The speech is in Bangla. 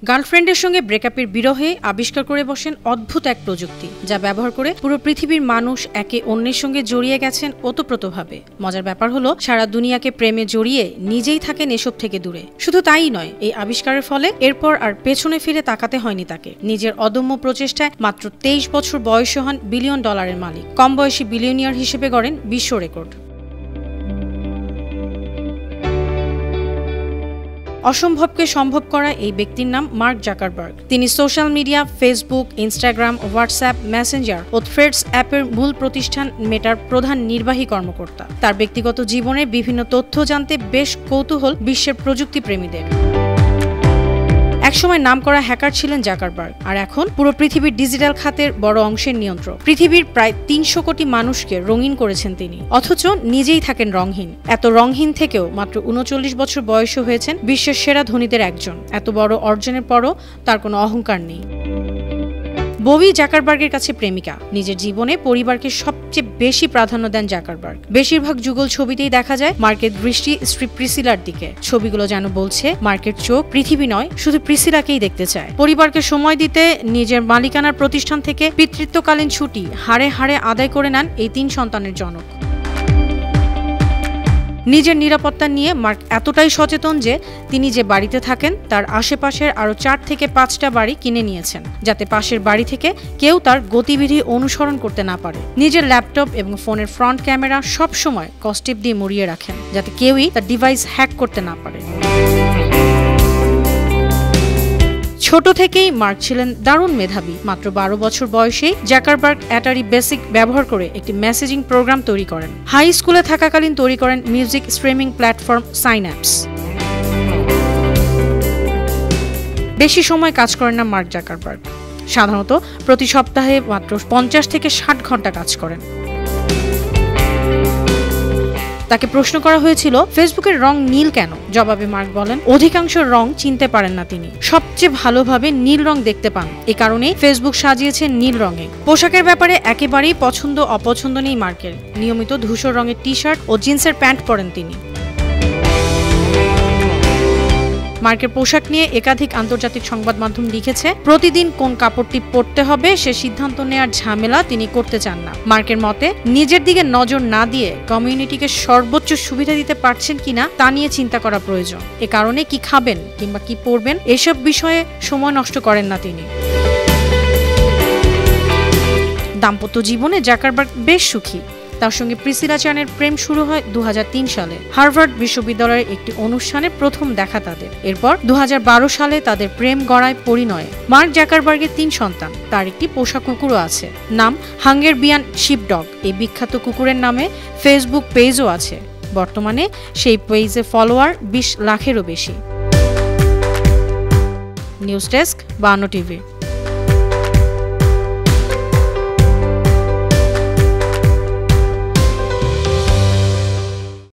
গার্লফ্রেন্ডের সঙ্গে ব্রেকআপের বিরহে আবিষ্কার করে বসেন অদ্ভুত এক প্রযুক্তি, যা ব্যবহার করে পুরো পৃথিবীর মানুষ একে অন্যের সঙ্গে জড়িয়ে গেছেন ওতপ্রোতভাবে। মজার ব্যাপার হলো, সারা দুনিয়াকে প্রেমে জড়িয়ে নিজেই থাকেন এসব থেকে দূরে। শুধু তাই নয়, এই আবিষ্কারের ফলে এরপর আর পেছনে ফিরে তাকাতে হয়নি তাকে। নিজের অদম্য প্রচেষ্টায় মাত্র 23 বছর বয়সে হন বিলিয়ন ডলারের মালিক। কম বয়সী বিলিয়নিয়ার হিসেবে গড়েন বিশ্ব রেকর্ড। অসম্ভবকে সম্ভব করা এই ব্যক্তির নাম মার্ক জাকারবার্গ। তিনি social media, Facebook, Instagram, WhatsApp, Messenger ও থ্রেডস অ্যাপের মূল প্রতিষ্ঠান মেটার প্রধান নির্বাহী কর্মকর্তা। তার ব্যক্তিগত জীবনের বিভিন্ন তথ্য জানতে বেশ কৌতূহল বিশ্বের প্রযুক্তিপ্রেমীদের। একসময় নামকরা হ্যাকার ছিলেন জাকারবার্গ, আর এখন পুরো পৃথিবীর ডিজিটাল খাতের বড় অংশের নিয়ন্ত্রক। পৃথিবীর প্রায় 300 কোটি মানুষকে রঙিন করেছেন তিনি, অথচ নিজেই থাকেন রংহীন। এত রংহীন থেকেও মাত্র 39 বছর বয়সে হয়েছেন বিশ্বের সেরা ধনীদের একজন। এত বড় অর্জনের পরও তার কোনো অহংকার নেই। ববি জাকারবার্গের কাছে প্রেমিকা। নিজের জীবনে পরিবারকে সবচেয়ে বেশি প্রাধান্য দেন জাকারবার্গ। বেশিরভাগ যুগল ছবিতেই দেখা যায় মার্কের দৃষ্টি স্ত্রী প্রিসিলার দিকে। ছবিগুলো যেন বলছে, মার্কের চোখ পৃথিবী নয়, শুধু প্রিসিলাকেই দেখতে চায়। পরিবারকে সময় দিতে নিজের মালিকানার প্রতিষ্ঠান থেকে পিতৃত্বকালীন ছুটি হাড়ে হাড়ে আদায় করে নেন এই 3 সন্তানের জনক। নিজের নিরাপত্তা নিয়ে মার্ক এতটাই সচেতন যে তিনি যে বাড়িতে থাকেন তার আশেপাশের আরও 4 থেকে 5টা বাড়ি কিনে নিয়েছেন, যাতে পাশের বাড়ি থেকে কেউ তার গতিবিধি অনুসরণ করতে না পারে। নিজের ল্যাপটপ এবং ফোনের ফ্রন্ট ক্যামেরা সবসময় কস্টেপ দিয়ে মুড়িয়ে রাখেন, যাতে কেউই তার ডিভাইস হ্যাক করতে না পারে। ছোট থেকেই মার্ক ছিলেন দারুণ মেধাবী। মাত্র 12 বছর বয়সেই জাকারবার্গ অ্যাটারি বেসিক ব্যবহার করে একটি মেসেজিং প্রোগ্রাম তৈরি করেন। হাই স্কুলে থাকাকালীন তৈরি করেন মিউজিক স্ট্রিমিং প্ল্যাটফর্ম সাইন্যাপস। বেশি সময় কাজ করেন না মার্ক জাকারবার্গ। সাধারণত প্রতি সপ্তাহে মাত্র 50 থেকে 60 ঘন্টা কাজ করেন। তাকে প্রশ্ন করা হয়েছিল, ফেসবুকের রং নীল কেন? জবাবে মার্ক বলেন, অধিকাংশ রং চিনতে পারেন না তিনি, সবচেয়ে ভালোভাবে নীল রং দেখতে পান। এ কারণেই ফেসবুক সাজিয়েছে নীল রঙে। পোশাকের ব্যাপারে একেবারেই পছন্দ অপছন্দ নেই মার্কের। নিয়মিত ধূসর রঙের টি শার্ট ও জিন্সের প্যান্ট পরেন তিনি। মার্কের পোশাক নিয়ে একাধিক আন্তর্জাতিক সংবাদ মাধ্যম লিখেছে, প্রতিদিন কোন কাপড়টি পরতে হবে সে সিদ্ধান্ত নেওয়ার ঝামেলা তিনি করতে চান না। মার্কের মতে, নিজের দিকে নজর না দিয়ে কমিউনিটিকে সর্বোচ্চ সুবিধা দিতে পারছেন কিনা তা নিয়ে চিন্তা করা প্রয়োজন। এ কারণে কি খাবেন কিংবা কি পরবেন এসব বিষয়ে সময় নষ্ট করেন না তিনি। দাম্পত্য জীবনে জাকারবার্গ বেশ সুখী। তার সঙ্গে প্রিসিলা চ্যানের প্রেম শুরু হয় 2003 সালে হার্ভার্ড বিশ্ববিদ্যালয়ের একটি অনুষ্ঠানে প্রথম দেখা তাদের। এরপর 2012 সালে তাদের প্রেম গড়ায় পরিণয়ে। মার্ক জাকারবার্গের 3 সন্তান। তার একটি পোষা কুকুরও আছে, নাম হাঙ্গেরবিয়ান শিপডগ। এই বিখ্যাত কুকুরের নামে ফেসবুক পেজও আছে। বর্তমানে সেই পেজে ফলোয়ার 20 লাখেরও বেশি। News desk, 52 TV.